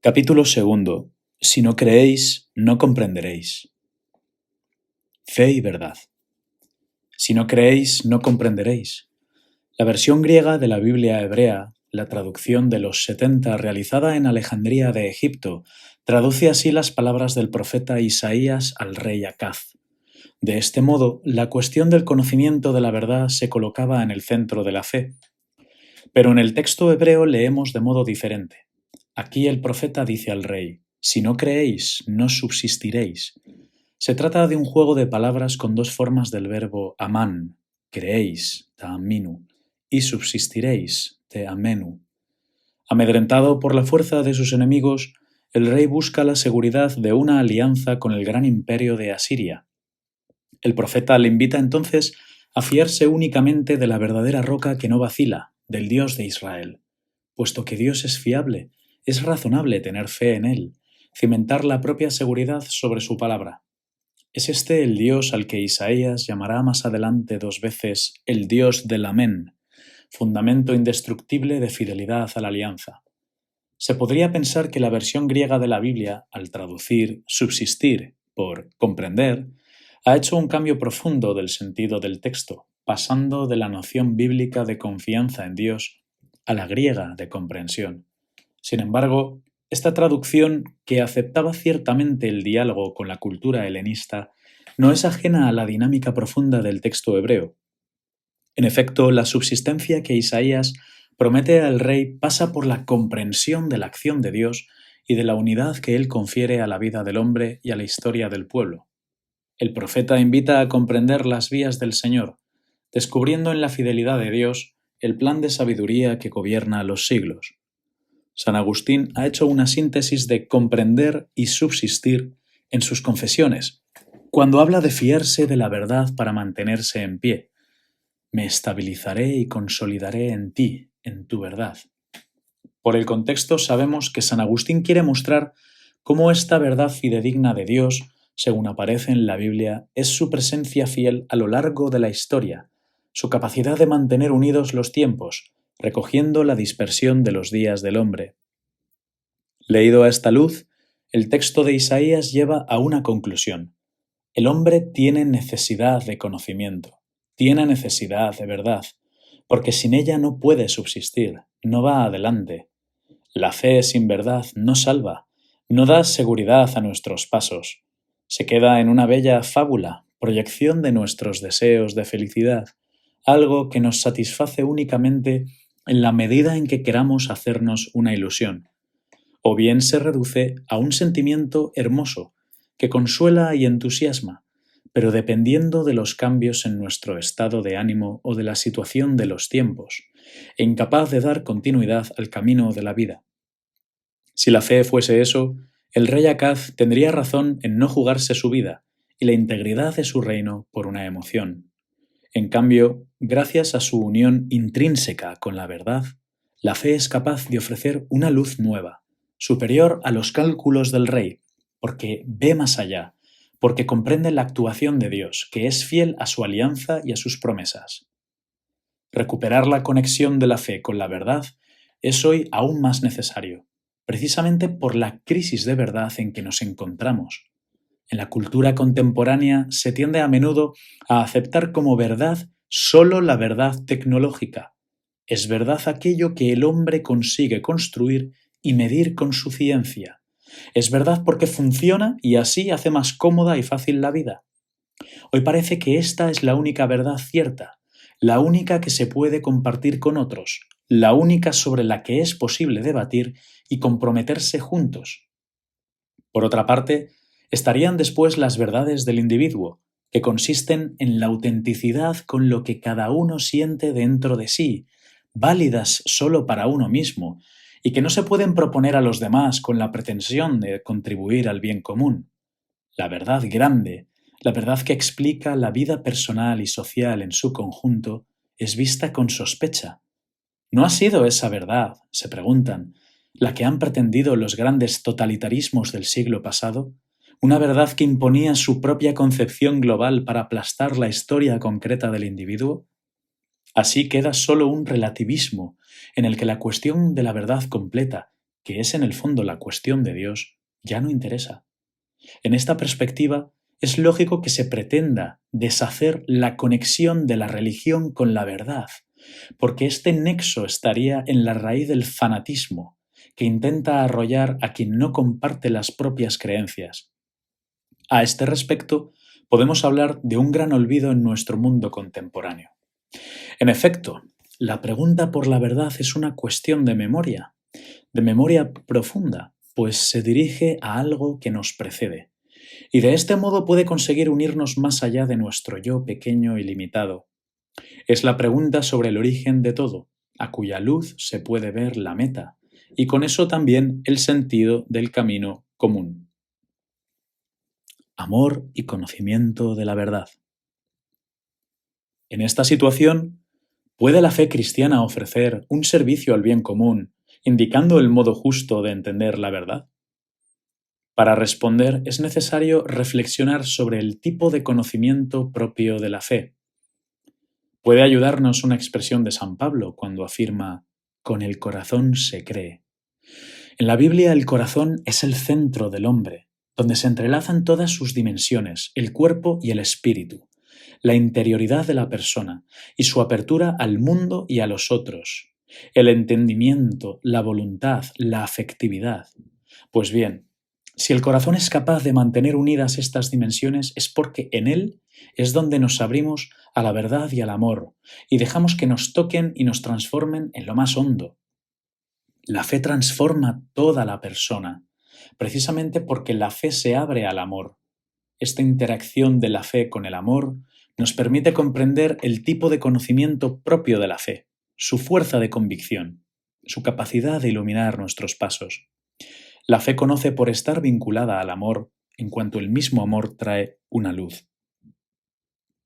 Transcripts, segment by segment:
Capítulo segundo. Si no creéis, no comprenderéis. Fe y verdad. Si no creéis, no comprenderéis. La versión griega de la Biblia hebrea, la traducción de los 70 realizada en Alejandría de Egipto, traduce así las palabras del profeta Isaías al rey Acaz. De este modo, la cuestión del conocimiento de la verdad se colocaba en el centro de la fe. Pero en el texto hebreo leemos de modo diferente. Aquí el profeta dice al rey: si no creéis, no subsistiréis. Se trata de un juego de palabras con dos formas del verbo amán, creéis, ta'aminu, y subsistiréis, te'amenu. Amedrentado por la fuerza de sus enemigos, el rey busca la seguridad de una alianza con el gran imperio de Asiria. El profeta le invita entonces a fiarse únicamente de la verdadera roca que no vacila, del Dios de Israel. Puesto que Dios es fiable, es razonable tener fe en Él, cimentar la propia seguridad sobre su palabra. Es este el Dios al que Isaías llamará más adelante 2 veces el Dios del Amén, fundamento indestructible de fidelidad a la alianza. Se podría pensar que la versión griega de la Biblia, al traducir subsistir por comprender, ha hecho un cambio profundo del sentido del texto, pasando de la noción bíblica de confianza en Dios a la griega de comprensión. Sin embargo, esta traducción, que aceptaba ciertamente el diálogo con la cultura helenista, no es ajena a la dinámica profunda del texto hebreo. En efecto, la subsistencia que Isaías promete al rey pasa por la comprensión de la acción de Dios y de la unidad que Él confiere a la vida del hombre y a la historia del pueblo. El profeta invita a comprender las vías del Señor, descubriendo en la fidelidad de Dios el plan de sabiduría que gobierna los siglos. San Agustín ha hecho una síntesis de comprender y subsistir en sus confesiones, cuando habla de fiarse de la verdad para mantenerse en pie. Me estabilizaré y consolidaré en ti, en tu verdad. Por el contexto sabemos que San Agustín quiere mostrar cómo esta verdad fidedigna de Dios, según aparece en la Biblia, es su presencia fiel a lo largo de la historia, su capacidad de mantener unidos los tiempos, recogiendo la dispersión de los días del hombre. Leído a esta luz, el texto de Isaías lleva a una conclusión. El hombre tiene necesidad de conocimiento, tiene necesidad de verdad, porque sin ella no puede subsistir, no va adelante. La fe sin verdad no salva, no da seguridad a nuestros pasos. Se queda en una bella fábula, proyección de nuestros deseos de felicidad, algo que nos satisface únicamente en la medida en que queramos hacernos una ilusión. O bien se reduce a un sentimiento hermoso que consuela y entusiasma, pero dependiendo de los cambios en nuestro estado de ánimo o de la situación de los tiempos, e incapaz de dar continuidad al camino de la vida. Si la fe fuese eso, el rey Acaz tendría razón en no jugarse su vida y la integridad de su reino por una emoción. En cambio, gracias a su unión intrínseca con la verdad, la fe es capaz de ofrecer una luz nueva, superior a los cálculos del rey, porque ve más allá, porque comprende la actuación de Dios, que es fiel a su alianza y a sus promesas. Recuperar la conexión de la fe con la verdad es hoy aún más necesario, precisamente por la crisis de verdad en que nos encontramos. En la cultura contemporánea se tiende a menudo a aceptar como verdad solo la verdad tecnológica. Es verdad aquello que el hombre consigue construir y medir con su ciencia. Es verdad porque funciona y así hace más cómoda y fácil la vida. Hoy parece que esta es la única verdad cierta, la única que se puede compartir con otros, la única sobre la que es posible debatir y comprometerse juntos. Por otra parte, estarían después las verdades del individuo, que consisten en la autenticidad con lo que cada uno siente dentro de sí, válidas solo para uno mismo, y que no se pueden proponer a los demás con la pretensión de contribuir al bien común. La verdad grande, la verdad que explica la vida personal y social en su conjunto, es vista con sospecha. ¿No ha sido esa verdad, se preguntan, la que han pretendido los grandes totalitarismos del siglo pasado? ¿Una verdad que imponía su propia concepción global para aplastar la historia concreta del individuo? Así queda solo un relativismo, en el que la cuestión de la verdad completa que es en el fondo la cuestión de Dios, ya no interesa. En esta perspectiva, es lógico que se pretenda deshacer la conexión de la religión con la verdad, porque este nexo estaría en la raíz del fanatismo, que intenta arrollar a quien no comparte las propias creencias. A este respecto, podemos hablar de un gran olvido en nuestro mundo contemporáneo. En efecto, la pregunta por la verdad es una cuestión de memoria profunda, pues se dirige a algo que nos precede, y de este modo puede conseguir unirnos más allá de nuestro yo pequeño y limitado. Es la pregunta sobre el origen de todo, a cuya luz se puede ver la meta, y con eso también el sentido del camino común. Amor y conocimiento de la verdad. En esta situación, ¿puede la fe cristiana ofrecer un servicio al bien común, indicando el modo justo de entender la verdad? Para responder es necesario reflexionar sobre el tipo de conocimiento propio de la fe. Puede ayudarnos una expresión de San Pablo cuando afirma: con el corazón se cree. En la Biblia el corazón es el centro del hombre, donde se entrelazan todas sus dimensiones, el cuerpo y el espíritu, la interioridad de la persona y su apertura al mundo y a los otros, el entendimiento, la voluntad, la afectividad. Pues bien, si el corazón es capaz de mantener unidas estas dimensiones es porque en él es donde nos abrimos a la verdad y al amor y dejamos que nos toquen y nos transformen en lo más hondo. La fe transforma toda la persona, precisamente porque la fe se abre al amor. Esta interacción de la fe con el amor nos permite comprender el tipo de conocimiento propio de la fe, su fuerza de convicción, su capacidad de iluminar nuestros pasos. La fe conoce por estar vinculada al amor, en cuanto el mismo amor trae una luz.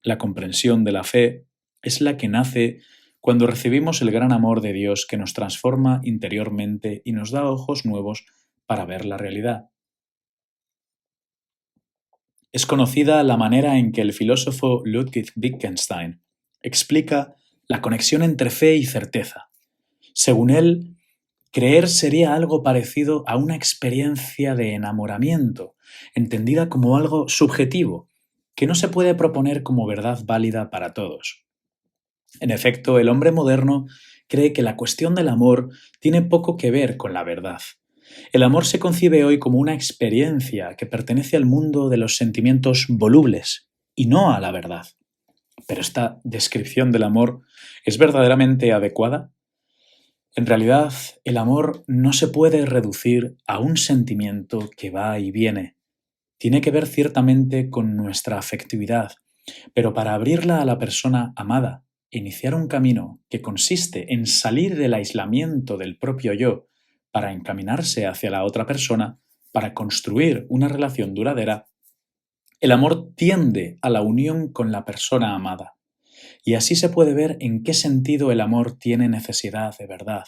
La comprensión de la fe es la que nace cuando recibimos el gran amor de Dios que nos transforma interiormente y nos da ojos nuevos para ver la realidad. Es conocida la manera en que el filósofo Ludwig Wittgenstein explica la conexión entre fe y certeza. Según él, creer sería algo parecido a una experiencia de enamoramiento, entendida como algo subjetivo, que no se puede proponer como verdad válida para todos. En efecto, el hombre moderno cree que la cuestión del amor tiene poco que ver con la verdad. El amor se concibe hoy como una experiencia que pertenece al mundo de los sentimientos volubles y no a la verdad. Pero esta descripción del amor ¿es verdaderamente adecuada? En realidad, el amor no se puede reducir a un sentimiento que va y viene. Tiene que ver ciertamente con nuestra afectividad, pero para abrirla a la persona amada, iniciar un camino que consiste en salir del aislamiento del propio yo para encaminarse hacia la otra persona, para construir una relación duradera, el amor tiende a la unión con la persona amada. Y así se puede ver en qué sentido el amor tiene necesidad de verdad.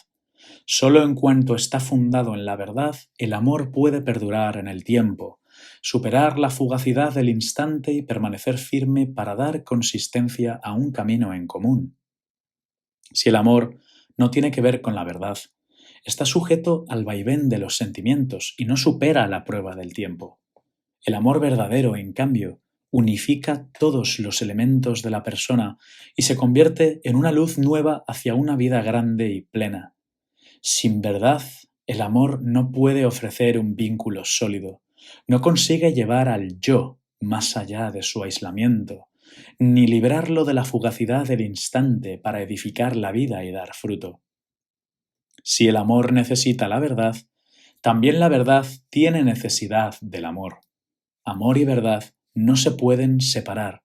Solo en cuanto está fundado en la verdad, el amor puede perdurar en el tiempo, superar la fugacidad del instante y permanecer firme para dar consistencia a un camino en común. Si el amor no tiene que ver con la verdad, está sujeto al vaivén de los sentimientos y no supera la prueba del tiempo. El amor verdadero, en cambio, unifica todos los elementos de la persona y se convierte en una luz nueva hacia una vida grande y plena. Sin verdad, el amor no puede ofrecer un vínculo sólido, no consigue llevar al yo más allá de su aislamiento, ni librarlo de la fugacidad del instante para edificar la vida y dar fruto. Si el amor necesita la verdad, también la verdad tiene necesidad del amor. Amor y verdad no se pueden separar.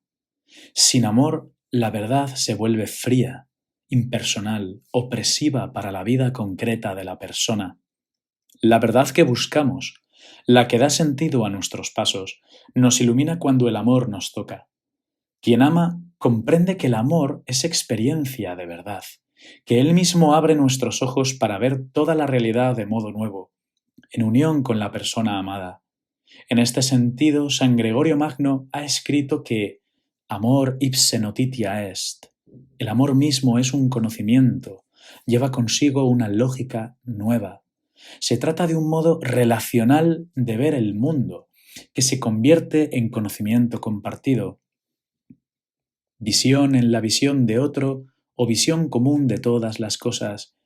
Sin amor, la verdad se vuelve fría, impersonal, opresiva para la vida concreta de la persona. La verdad que buscamos, la que da sentido a nuestros pasos, nos ilumina cuando el amor nos toca. Quien ama comprende que el amor es experiencia de verdad, que él mismo abre nuestros ojos para ver toda la realidad de modo nuevo, en unión con la persona amada. En este sentido, San Gregorio Magno ha escrito que amor ipse notitia est. El amor mismo es un conocimiento, lleva consigo una lógica nueva. Se trata de un modo relacional de ver el mundo, que se convierte en conocimiento compartido, visión en la visión de otro o visión común de todas las cosas.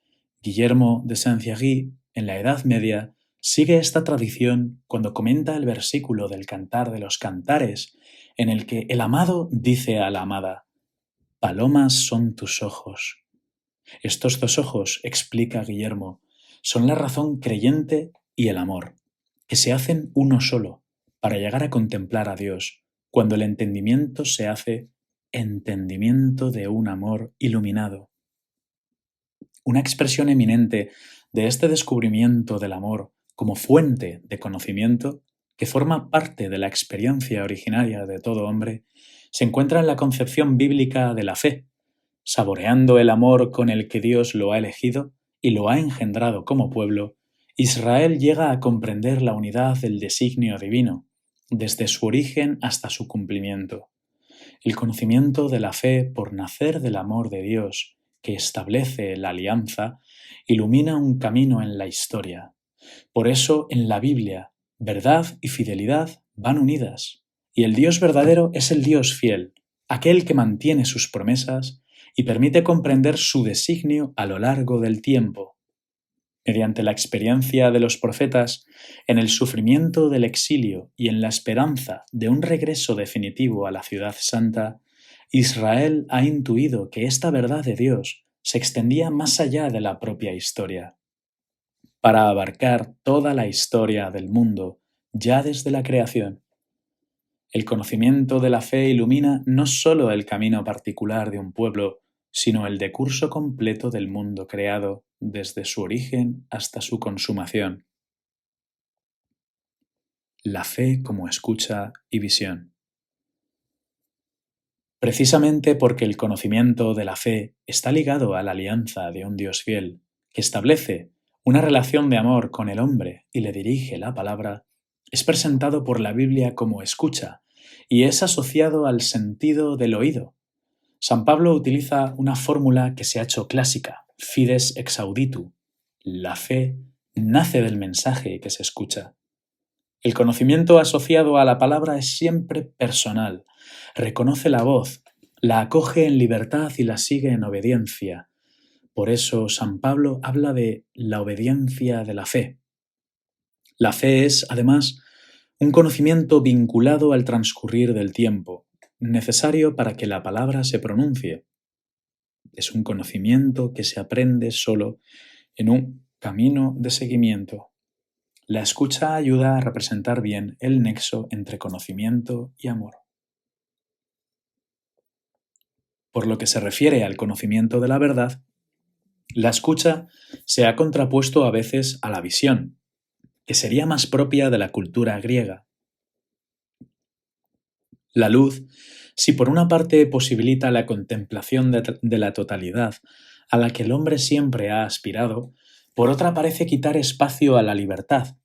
Guillermo de Saint-Thierry, en la Edad Media, sigue esta tradición cuando comenta el versículo del Cantar de los Cantares, en el que el amado dice a la amada: «Palomas son tus ojos». Estos dos ojos, explica Guillermo, son la razón creyente y el amor, que se hacen uno solo para llegar a contemplar a Dios, cuando el entendimiento se hace entendimiento de un amor iluminado. Una expresión eminente de este descubrimiento del amor como fuente de conocimiento, que forma parte de la experiencia originaria de todo hombre, se encuentra en la concepción bíblica de la fe. Saboreando el amor con el que Dios lo ha elegido y lo ha engendrado como pueblo, Israel llega a comprender la unidad del designio divino, desde su origen hasta su cumplimiento. El conocimiento de la fe por nacer del amor de Dios, que establece la alianza, ilumina un camino en la historia. Por eso, en la Biblia, verdad y fidelidad van unidas, y el Dios verdadero es el Dios fiel, aquel que mantiene sus promesas y permite comprender su designio a lo largo del tiempo. Mediante la experiencia de los profetas, en el sufrimiento del exilio y en la esperanza de un regreso definitivo a la ciudad santa, Israel ha intuido que esta verdad de Dios se extendía más allá de la propia historia, para abarcar toda la historia del mundo, ya desde la creación. El conocimiento de la fe ilumina no solo el camino particular de un pueblo, sino el decurso completo del mundo creado, desde su origen hasta su consumación. La fe como escucha y visión. Precisamente porque el conocimiento de la fe está ligado a la alianza de un Dios fiel, que establece una relación de amor con el hombre y le dirige la palabra, es presentado por la Biblia como escucha y es asociado al sentido del oído. San Pablo utiliza una fórmula que se ha hecho clásica, fides ex auditu. La fe nace del mensaje que se escucha. El conocimiento asociado a la palabra es siempre personal. Reconoce la voz, la acoge en libertad y la sigue en obediencia. Por eso San Pablo habla de la obediencia de la fe. La fe es, además, un conocimiento vinculado al transcurrir del tiempo, necesario para que la palabra se pronuncie. Es un conocimiento que se aprende solo en un camino de seguimiento. La escucha ayuda a representar bien el nexo entre conocimiento y amor. Por lo que se refiere al conocimiento de la verdad, la escucha se ha contrapuesto a veces a la visión, que sería más propia de la cultura griega. La luz, si por una parte posibilita la contemplación de la totalidad a la que el hombre siempre ha aspirado, por otra parece quitar espacio a la libertad,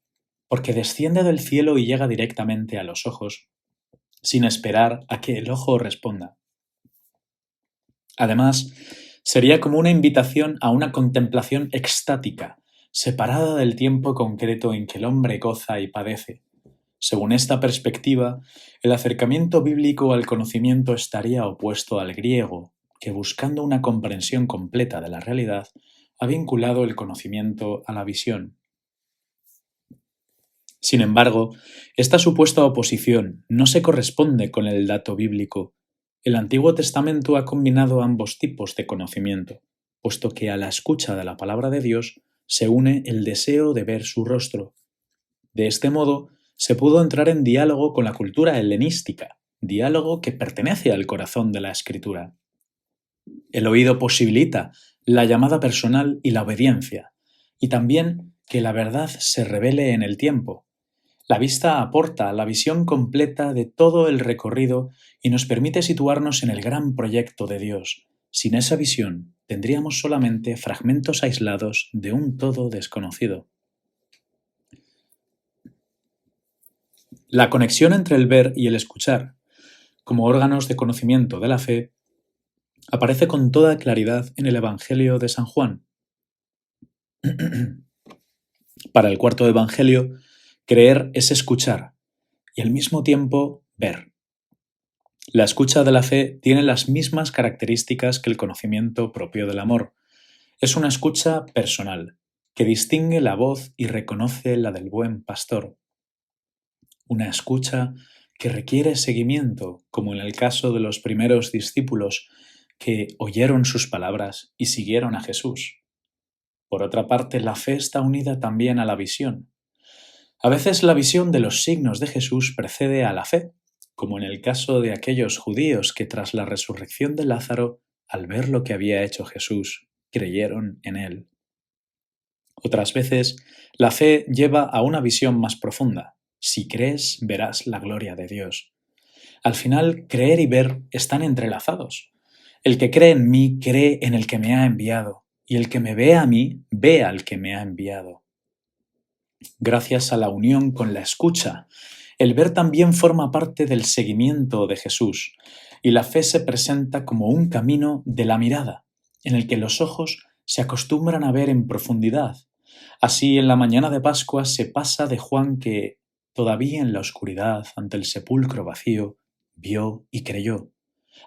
porque desciende del cielo y llega directamente a los ojos, sin esperar a que el ojo responda. Además, sería como una invitación a una contemplación extática, separada del tiempo concreto en que el hombre goza y padece. Según esta perspectiva, el acercamiento bíblico al conocimiento estaría opuesto al griego, que buscando una comprensión completa de la realidad, ha vinculado el conocimiento a la visión. Sin embargo, esta supuesta oposición no se corresponde con el dato bíblico. El Antiguo Testamento ha combinado ambos tipos de conocimiento, puesto que a la escucha de la palabra de Dios se une el deseo de ver su rostro. De este modo, se pudo entrar en diálogo con la cultura helenística, diálogo que pertenece al corazón de la Escritura. El oído posibilita la llamada personal y la obediencia, y también que la verdad se revele en el tiempo. La vista aporta la visión completa de todo el recorrido y nos permite situarnos en el gran proyecto de Dios. Sin esa visión, tendríamos solamente fragmentos aislados de un todo desconocido. La conexión entre el ver y el escuchar, como órganos de conocimiento de la fe, aparece con toda claridad en el Evangelio de San Juan. Para el cuarto evangelio, creer es escuchar y al mismo tiempo ver. La escucha de la fe tiene las mismas características que el conocimiento propio del amor. Es una escucha personal, que distingue la voz y reconoce la del buen pastor. Una escucha que requiere seguimiento, como en el caso de los primeros discípulos que oyeron sus palabras y siguieron a Jesús. Por otra parte, la fe está unida también a la visión. A veces la visión de los signos de Jesús precede a la fe, como en el caso de aquellos judíos que tras la resurrección de Lázaro, al ver lo que había hecho Jesús, creyeron en él. Otras veces, la fe lleva a una visión más profunda. Si crees, verás la gloria de Dios. Al final, creer y ver están entrelazados. El que cree en mí, cree en el que me ha enviado, y el que me ve a mí, ve al que me ha enviado. Gracias a la unión con la escucha, el ver también forma parte del seguimiento de Jesús, y la fe se presenta como un camino de la mirada, en el que los ojos se acostumbran a ver en profundidad. Así, en la mañana de Pascua se pasa de Juan que, todavía en la oscuridad ante el sepulcro vacío, vio y creyó,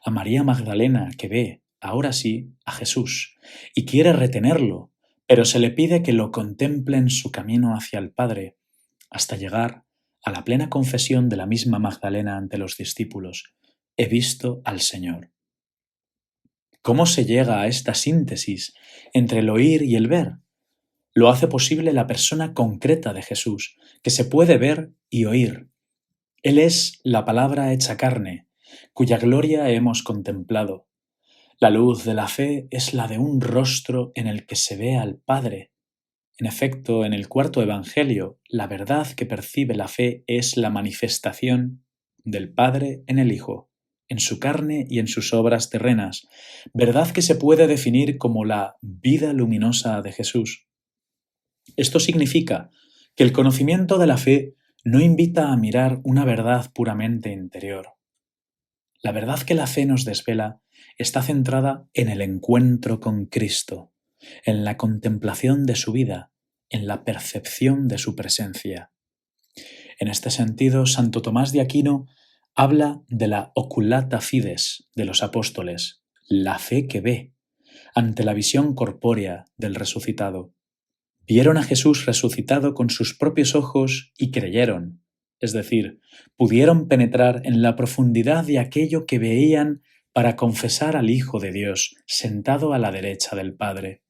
a María Magdalena que ve, ahora sí, a Jesús, y quiere retenerlo, pero se le pide que lo contemple en su camino hacia el Padre, hasta llegar a la plena confesión de la misma Magdalena ante los discípulos: he visto al Señor. ¿Cómo se llega a esta síntesis entre el oír y el ver? Lo hace posible la persona concreta de Jesús, que se puede ver y oír. Él es la palabra hecha carne, cuya gloria hemos contemplado. La luz de la fe es la de un rostro en el que se ve al Padre. En efecto, en el cuarto evangelio, la verdad que percibe la fe es la manifestación del Padre en el Hijo, en su carne y en sus obras terrenas, verdad que se puede definir como la vida luminosa de Jesús. Esto significa que el conocimiento de la fe no invita a mirar una verdad puramente interior. La verdad que la fe nos desvela está centrada en el encuentro con Cristo, en la contemplación de su vida, en la percepción de su presencia. En este sentido, Santo Tomás de Aquino habla de la oculata fides de los apóstoles, la fe que ve, ante la visión corpórea del resucitado. Vieron a Jesús resucitado con sus propios ojos y creyeron, es decir, pudieron penetrar en la profundidad de aquello que veían para confesar al Hijo de Dios sentado a la derecha del Padre.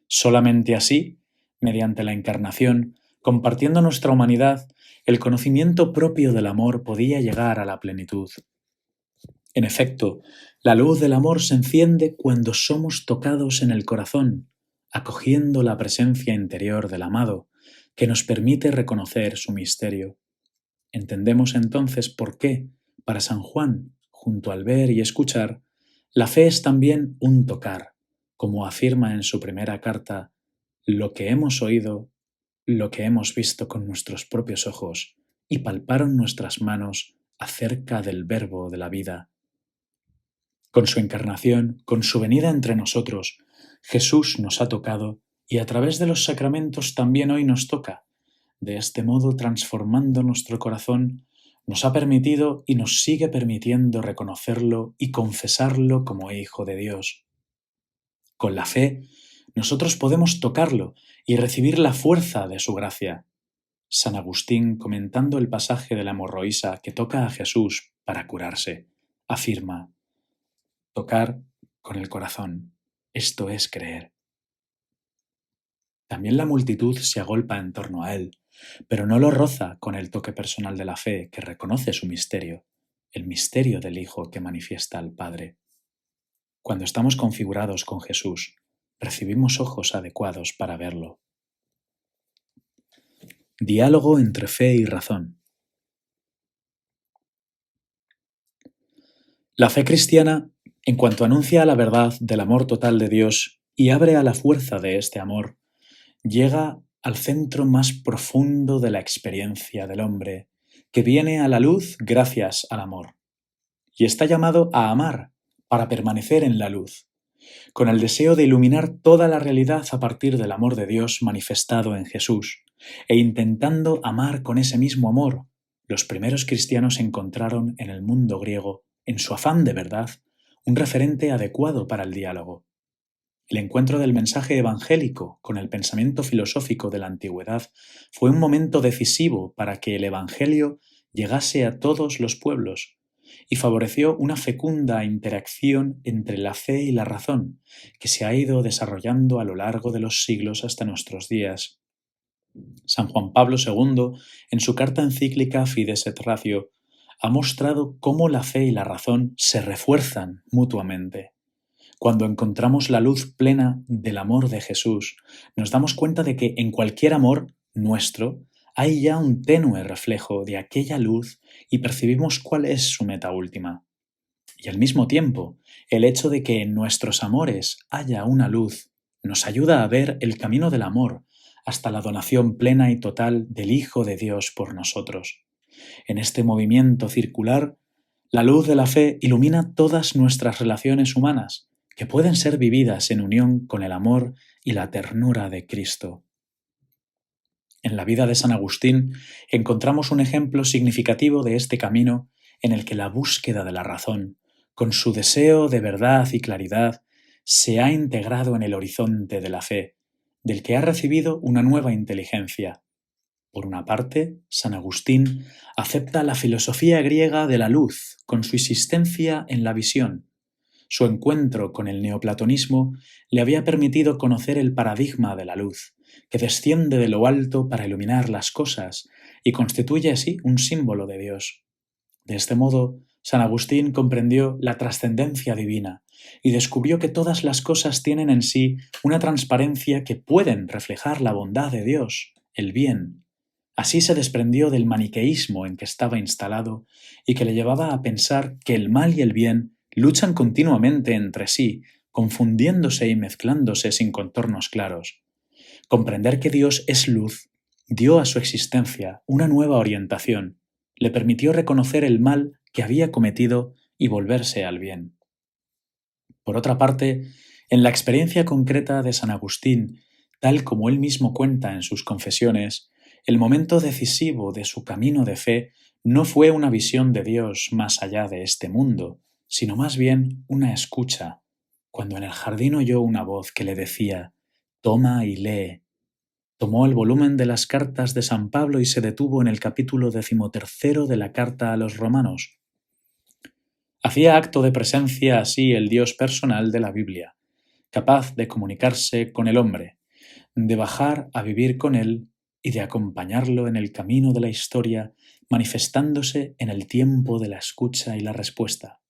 Solamente así, mediante la encarnación, compartiendo nuestra humanidad, el conocimiento propio del amor podía llegar a la plenitud. En efecto, la luz del amor se enciende cuando somos tocados en el corazón, acogiendo la presencia interior del amado, que nos permite reconocer su misterio. Entendemos entonces por qué, para San Juan, junto al ver y escuchar, la fe es también un tocar, como afirma en su primera carta: lo que hemos oído, lo que hemos visto con nuestros propios ojos, y palparon nuestras manos acerca del Verbo de la vida. Con su encarnación, con su venida entre nosotros, Jesús nos ha tocado y a través de los sacramentos también hoy nos toca. De este modo, transformando nuestro corazón, nos ha permitido y nos sigue permitiendo reconocerlo y confesarlo como Hijo de Dios. Con la fe, nosotros podemos tocarlo y recibir la fuerza de su gracia. San Agustín, comentando el pasaje de la hemorroísa que toca a Jesús para curarse, afirma: tocar con el corazón, esto es creer. También la multitud se agolpa en torno a él, pero no lo roza con el toque personal de la fe que reconoce su misterio, el misterio del Hijo que manifiesta al Padre. Cuando estamos configurados con Jesús, recibimos ojos adecuados para verlo. Diálogo entre fe y razón. La fe cristiana, en cuanto anuncia la verdad del amor total de Dios y abre a la fuerza de este amor, llega al centro más profundo de la experiencia del hombre, que viene a la luz gracias al amor. Y está llamado a amar para permanecer en la luz. con el deseo de iluminar toda la realidad a partir del amor de Dios manifestado en Jesús, e intentando amar con ese mismo amor, los primeros cristianos encontraron en el mundo griego, en su afán de verdad, un referente adecuado para el diálogo. El encuentro del mensaje evangélico con el pensamiento filosófico de la antigüedad fue un momento decisivo para que el Evangelio llegase a todos los pueblos y favoreció una fecunda interacción entre la fe y la razón que se ha ido desarrollando a lo largo de los siglos hasta nuestros días. San Juan Pablo II, en su carta encíclica Fides et Ratio, ha mostrado cómo la fe y la razón se refuerzan mutuamente. Cuando encontramos la luz plena del amor de Jesús, nos damos cuenta de que en cualquier amor nuestro hay ya un tenue reflejo de aquella luz y percibimos cuál es su meta última. Y al mismo tiempo, el hecho de que en nuestros amores haya una luz nos ayuda a ver el camino del amor hasta la donación plena y total del Hijo de Dios por nosotros. En este movimiento circular, la luz de la fe ilumina todas nuestras relaciones humanas, que pueden ser vividas en unión con el amor y la ternura de Cristo. En la vida de San Agustín encontramos un ejemplo significativo de este camino en el que la búsqueda de la razón, con su deseo de verdad y claridad, se ha integrado en el horizonte de la fe, del que ha recibido una nueva inteligencia. Por una parte, San Agustín acepta la filosofía griega de la luz con su insistencia en la visión. Su encuentro con el neoplatonismo le había permitido conocer el paradigma de la luz, que desciende de lo alto para iluminar las cosas y constituye así un símbolo de Dios. De este modo, San Agustín comprendió la trascendencia divina y descubrió que todas las cosas tienen en sí una transparencia que pueden reflejar la bondad de Dios, el bien. Así se desprendió del maniqueísmo en que estaba instalado y que le llevaba a pensar que el mal y el bien luchan continuamente entre sí, confundiéndose y mezclándose sin contornos claros. Comprender que Dios es luz dio a su existencia una nueva orientación, le permitió reconocer el mal que había cometido y volverse al bien. Por otra parte, en la experiencia concreta de San Agustín, tal como él mismo cuenta en sus confesiones, el momento decisivo de su camino de fe no fue una visión de Dios más allá de este mundo, sino más bien una escucha, cuando en el jardín oyó una voz que le decía: «Toma y lee». Tomó el volumen de las cartas de San Pablo y se detuvo en el capítulo 13 de la carta a los romanos. Hacía acto de presencia así el Dios personal de la Biblia, capaz de comunicarse con el hombre, de bajar a vivir con él y de acompañarlo en el camino de la historia, manifestándose en el tiempo de la escucha y la respuesta.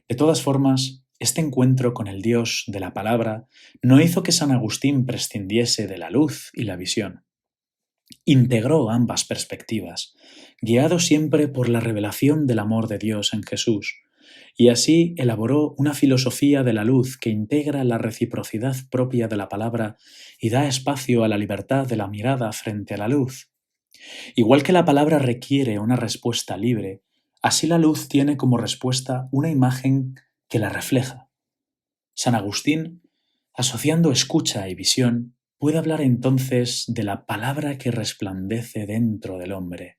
De todas formas, este encuentro con el Dios de la palabra no hizo que San Agustín prescindiese de la luz y la visión. Integró ambas perspectivas, guiado siempre por la revelación del amor de Dios en Jesús, y así elaboró una filosofía de la luz que integra la reciprocidad propia de la palabra y da espacio a la libertad de la mirada frente a la luz. Igual que la palabra requiere una respuesta libre, así la luz tiene como respuesta una imagen que la refleja. San Agustín, asociando escucha y visión, puede hablar entonces de la palabra que resplandece dentro del hombre.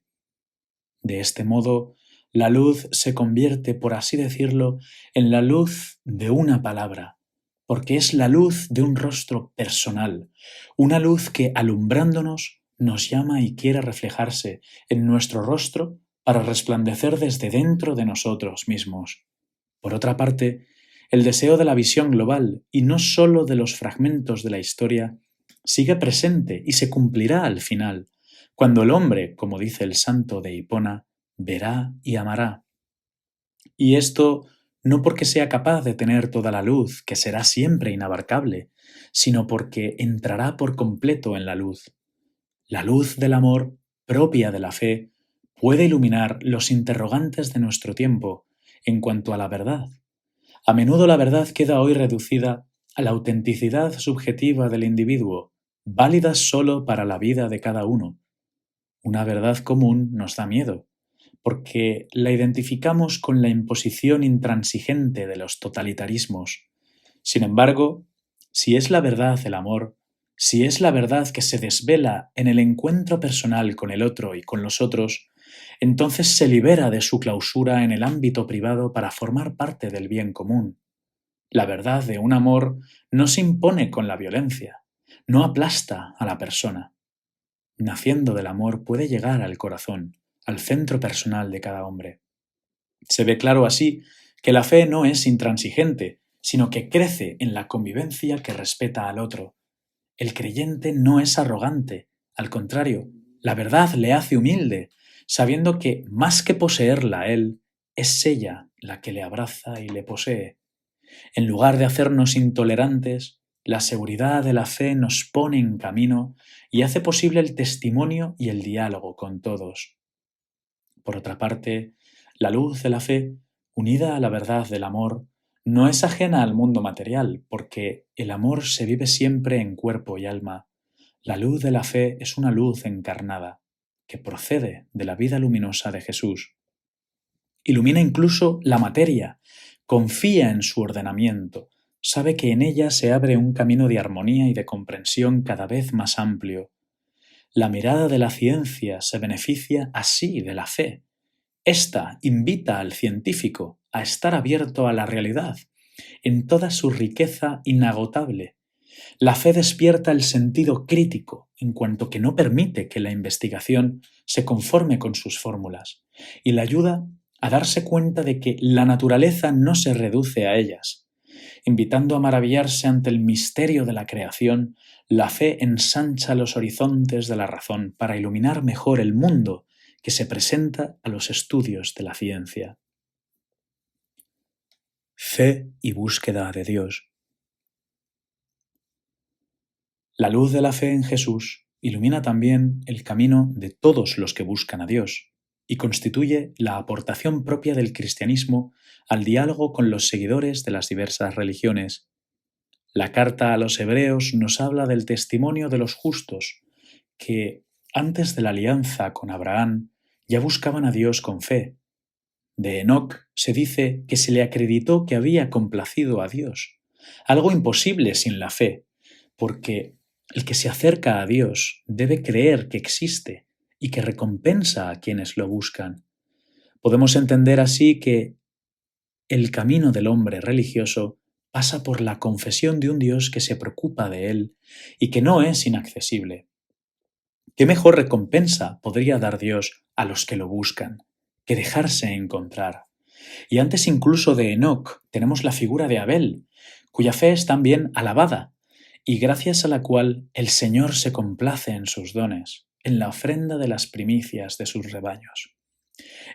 De este modo, la luz se convierte, por así decirlo, en la luz de una palabra, porque es la luz de un rostro personal, una luz que, alumbrándonos, nos llama y quiere reflejarse en nuestro rostro para resplandecer desde dentro de nosotros mismos. Por otra parte, el deseo de la visión global, y no sólo de los fragmentos de la historia, sigue presente y se cumplirá al final, cuando el hombre, como dice el santo de Hipona, verá y amará. Y esto no porque sea capaz de tener toda la luz, que será siempre inabarcable, sino porque entrará por completo en la luz. La luz del amor, propia de la fe, puede iluminar los interrogantes de nuestro tiempo en cuanto a la verdad. A menudo la verdad queda hoy reducida a la autenticidad subjetiva del individuo, válida solo para la vida de cada uno. Una verdad común nos da miedo, porque la identificamos con la imposición intransigente de los totalitarismos, Sin embargo, si es la verdad el amor, si es la verdad que se desvela en el encuentro personal con el otro y con los otros, entonces se libera de su clausura en el ámbito privado para formar parte del bien común. La verdad de un amor no se impone con la violencia, no aplasta a la persona. Naciendo del amor puede llegar al corazón, al centro personal de cada hombre. Se ve claro así que la fe no es intransigente, sino que crece en la convivencia que respeta al otro. El creyente no es arrogante, al contrario, la verdad le hace humilde, sabiendo que más que poseerla a él, es ella la que le abraza y le posee. En lugar de hacernos intolerantes, la seguridad de la fe nos pone en camino y hace posible el testimonio y el diálogo con todos. Por otra parte, la luz de la fe, unida a la verdad del amor, no es ajena al mundo material, porque el amor se vive siempre en cuerpo y alma. La luz de la fe es una luz encarnada, que procede de la vida luminosa de Jesús. Ilumina incluso la materia, confía en su ordenamiento, sabe que en ella se abre un camino de armonía y de comprensión cada vez más amplio. La mirada de la ciencia se beneficia así de la fe. Esta invita al científico a estar abierto a la realidad, en toda su riqueza inagotable. La fe despierta el sentido crítico, en cuanto que no permite que la investigación se conforme con sus fórmulas, y le ayuda a darse cuenta de que la naturaleza no se reduce a ellas. Invitando a maravillarse ante el misterio de la creación, la fe ensancha los horizontes de la razón para iluminar mejor el mundo que se presenta a los estudios de la ciencia. Fe y búsqueda de Dios. La luz de la fe en Jesús ilumina también el camino de todos los que buscan a Dios y constituye la aportación propia del cristianismo al diálogo con los seguidores de las diversas religiones. La carta a los Hebreos nos habla del testimonio de los justos, que, antes de la alianza con Abraham, ya buscaban a Dios con fe. De Enoc se dice que se le acreditó que había complacido a Dios, algo imposible sin la fe, porque el que se acerca a Dios debe creer que existe y que recompensa a quienes lo buscan. Podemos entender así que el camino del hombre religioso pasa por la confesión de un Dios que se preocupa de él y que no es inaccesible. ¿Qué mejor recompensa podría dar Dios a los que lo buscan que dejarse encontrar? Y antes incluso de Enoc tenemos la figura de Abel, cuya fe es también alabada, y gracias a la cual el Señor se complace en sus dones, en la ofrenda de las primicias de sus rebaños.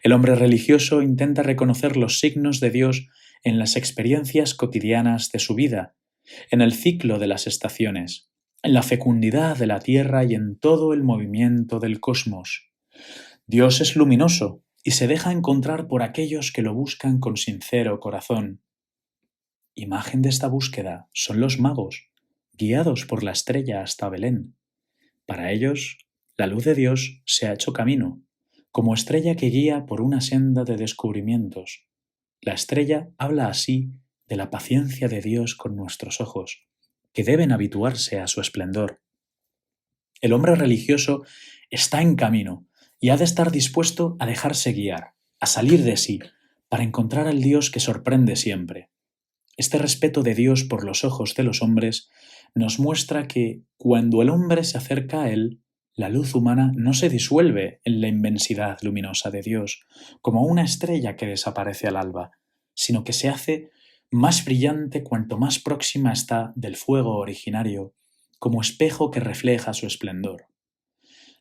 El hombre religioso intenta reconocer los signos de Dios en las experiencias cotidianas de su vida, en el ciclo de las estaciones, en la fecundidad de la tierra y en todo el movimiento del cosmos. Dios es luminoso y se deja encontrar por aquellos que lo buscan con sincero corazón. Imagen de esta búsqueda son los magos, guiados por la estrella hasta Belén. Para ellos, la luz de Dios se ha hecho camino, como estrella que guía por una senda de descubrimientos. La estrella habla así de la paciencia de Dios con nuestros ojos, que deben habituarse a su esplendor. El hombre religioso está en camino y ha de estar dispuesto a dejarse guiar, a salir de sí, para encontrar al Dios que sorprende siempre. Este respeto de Dios por los ojos de los hombres nos muestra que, cuando el hombre se acerca a Él, la luz humana no se disuelve en la inmensidad luminosa de Dios, como una estrella que desaparece al alba, sino que se hace más brillante cuanto más próxima está del fuego originario, como espejo que refleja su esplendor.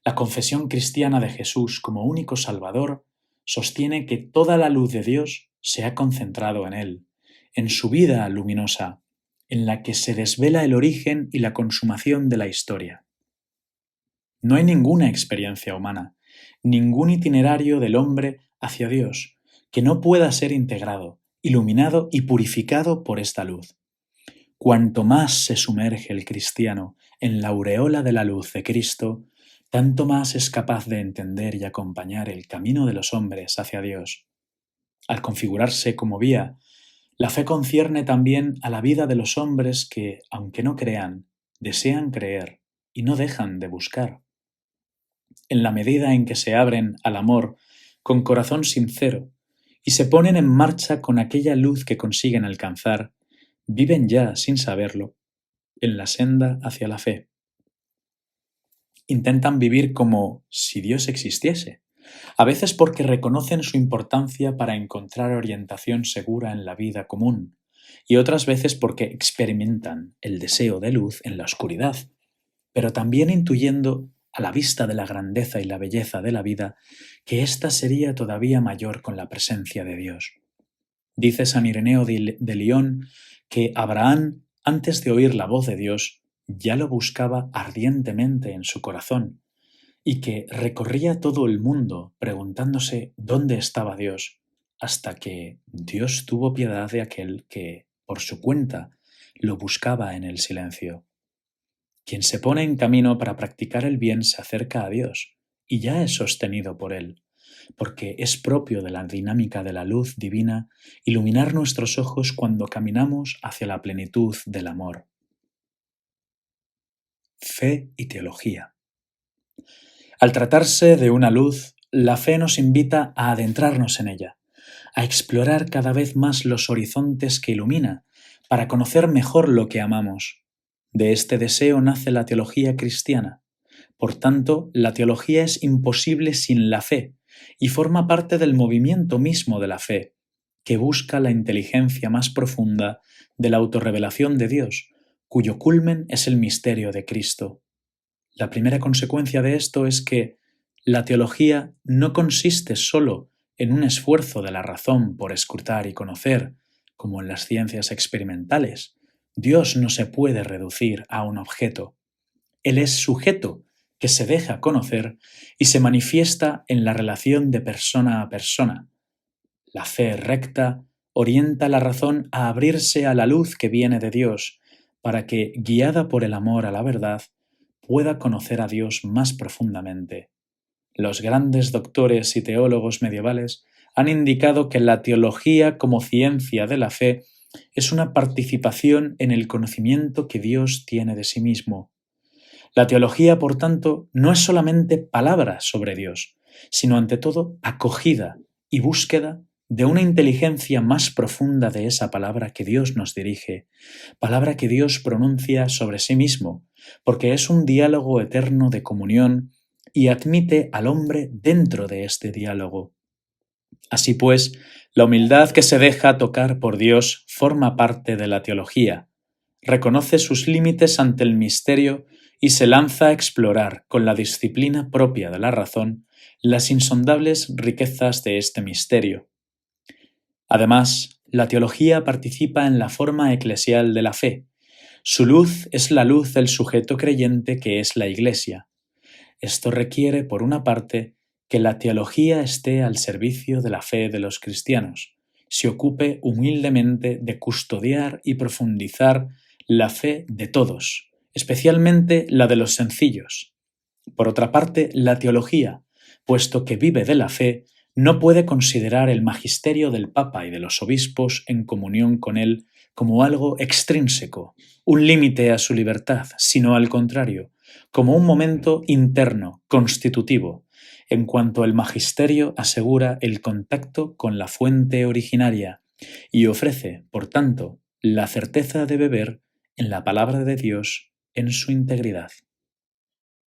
La confesión cristiana de Jesús como único Salvador sostiene que toda la luz de Dios se ha concentrado en Él, en su vida luminosa, en la que se desvela el origen y la consumación de la historia. No hay ninguna experiencia humana, ningún itinerario del hombre hacia Dios que no pueda ser integrado, iluminado y purificado por esta luz. Cuanto más se sumerge el cristiano en la aureola de la luz de Cristo, tanto más es capaz de entender y acompañar el camino de los hombres hacia Dios. Al configurarse como vía, La fe concierne también a la vida de los hombres que, aunque no crean, desean creer y no dejan de buscar. En la medida en que se abren al amor con corazón sincero y se ponen en marcha con aquella luz que consiguen alcanzar, viven ya, sin saberlo, en la senda hacia la fe. Intentan vivir como si Dios existiese, a veces porque reconocen su importancia para encontrar orientación segura en la vida común, y otras veces porque experimentan el deseo de luz en la oscuridad, pero también intuyendo, a la vista de la grandeza y la belleza de la vida, que ésta sería todavía mayor con la presencia de Dios. Dice San Ireneo de Lyon que Abraham, antes de oír la voz de Dios, ya lo buscaba ardientemente en su corazón, y que recorría todo el mundo preguntándose dónde estaba Dios, hasta que Dios tuvo piedad de aquel que, por su cuenta, lo buscaba en el silencio. Quien se pone en camino para practicar el bien se acerca a Dios, y ya es sostenido por Él, porque es propio de la dinámica de la luz divina iluminar nuestros ojos cuando caminamos hacia la plenitud del amor. Fe y teología. Al tratarse de una luz, la fe nos invita a adentrarnos en ella, a explorar cada vez más los horizontes que ilumina, para conocer mejor lo que amamos. De este deseo nace la teología cristiana. Por tanto, la teología es imposible sin la fe y forma parte del movimiento mismo de la fe, que busca la inteligencia más profunda de la autorrevelación de Dios, cuyo culmen es el misterio de Cristo. La primera consecuencia de esto es que la teología no consiste solo en un esfuerzo de la razón por escrutar y conocer, como en las ciencias experimentales. Dios no se puede reducir a un objeto. Él es sujeto que se deja conocer y se manifiesta en la relación de persona a persona. La fe recta orienta la razón a abrirse a la luz que viene de Dios, para que, guiada por el amor a la verdad, pueda conocer a Dios más profundamente. Los grandes doctores y teólogos medievales han indicado que la teología como ciencia de la fe es una participación en el conocimiento que Dios tiene de sí mismo. La teología, por tanto, no es solamente palabra sobre Dios, sino ante todo acogida y búsqueda de una inteligencia más profunda de esa palabra que Dios nos dirige, palabra que Dios pronuncia sobre sí mismo, porque es un diálogo eterno de comunión y admite al hombre dentro de este diálogo. Así pues, la humildad que se deja tocar por Dios forma parte de la teología, reconoce sus límites ante el misterio y se lanza a explorar, con la disciplina propia de la razón, las insondables riquezas de este misterio. Además, la teología participa en la forma eclesial de la fe. Su luz es la luz del sujeto creyente que es la Iglesia. Esto requiere, por una parte, que la teología esté al servicio de la fe de los cristianos, se ocupe humildemente de custodiar y profundizar la fe de todos, especialmente la de los sencillos. Por otra parte, la teología, puesto que vive de la fe, no puede considerar el magisterio del Papa y de los obispos en comunión con él como algo extrínseco, un límite a su libertad, sino al contrario, como un momento interno, constitutivo, en cuanto el magisterio asegura el contacto con la fuente originaria y ofrece, por tanto, la certeza de beber en la palabra de Dios en su integridad.